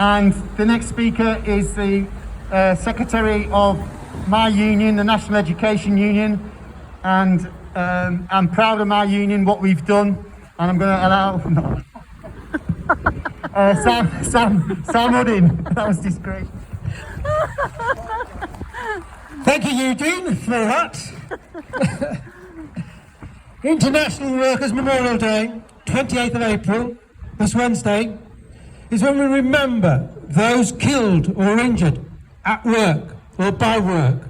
And the next speaker is the Secretary of my union, the National Education Union, and I'm proud of my union, what we've done, and I'm going to allow Sam Uddin. That was disgraceful. Thank you, Eugene, for that. International Workers' Memorial Day, 28th of April, this Wednesday, is when we remember those killed or injured at work or by work.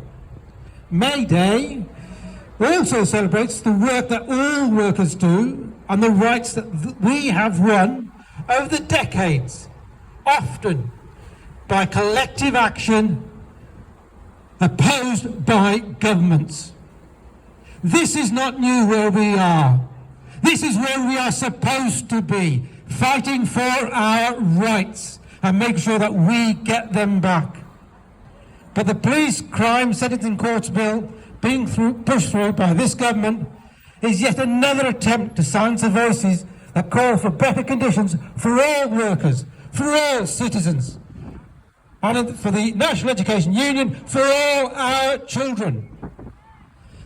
May Day also celebrates the work that all workers do and the rights that we have won over the decades, often by collective action opposed by governments. This is not new where we are. This is where we are supposed to be, fighting for our rights and make sure that we get them back. But the Police Crime Sentencing Courts Bill being pushed through by this government is yet another attempt to silence the voices that call for better conditions for all workers, for all citizens, and for the National Education Union, for all our children.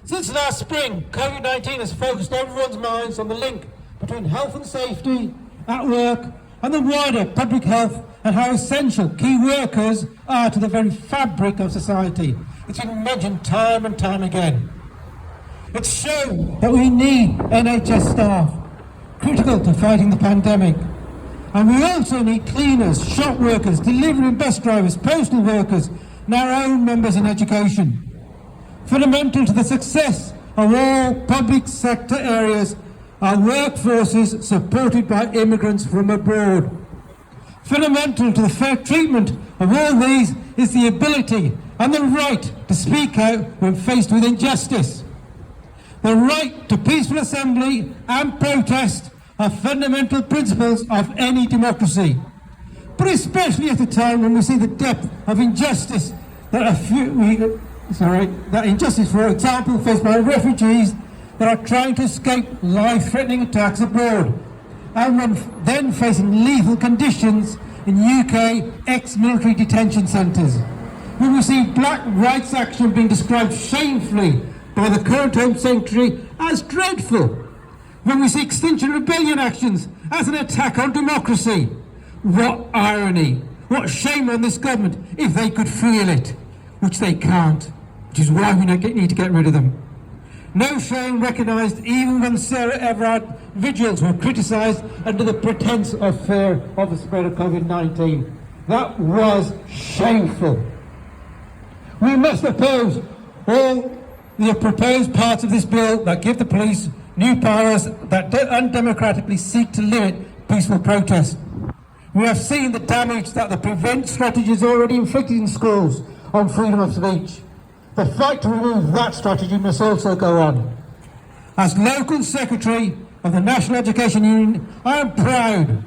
Since last spring, COVID-19 has focused everyone's minds on the link between health and safety at work and the wider public health and how essential key workers are to the very fabric of society. It's been mentioned time and time again. It's shown that we need NHS staff, critical to fighting the pandemic. And we also need cleaners, shop workers, delivery and bus drivers, postal workers, and our own members in education. Fundamental to the success of all public sector areas are workforces supported by immigrants from abroad. Fundamental to the fair treatment of all these is the ability and the right to speak out when faced with injustice. The right to peaceful assembly and protest are fundamental principles of any democracy, but especially at a time when we see the depth of injustice that injustice, for example, faced by refugees that are trying to escape life-threatening attacks abroad, and then facing lethal conditions in UK ex-military detention centres. When we see black rights action being described shamefully by the current Home Secretary as dreadful. When we see Extinction Rebellion actions as an attack on democracy. What irony, what shame on this government if they could feel it, which they can't, which is why we need to get rid of them. No shame recognised even when Sarah Everard vigils were criticised under the pretence of fear of the spread of COVID-19. That was shameful. We must oppose all the proposed parts of this bill that give the police new powers that undemocratically seek to limit peaceful protest. We have seen the damage that the prevent strategy has already inflicted in schools on freedom of speech. The fight to remove that strategy must also go on. As local secretary of the National Education Union, I am proud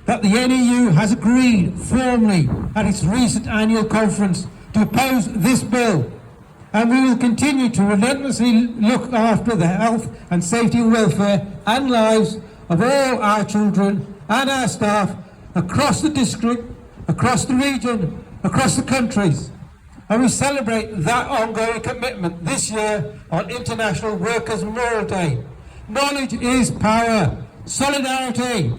that the NEU has agreed formally at its recent annual conference to oppose this bill, and we will continue to relentlessly look after the health and safety and welfare and lives of all our children and our staff across the district, across the region, across the countries. And we celebrate that ongoing commitment this year on International Workers' Memorial Day. Knowledge is power. Solidarity.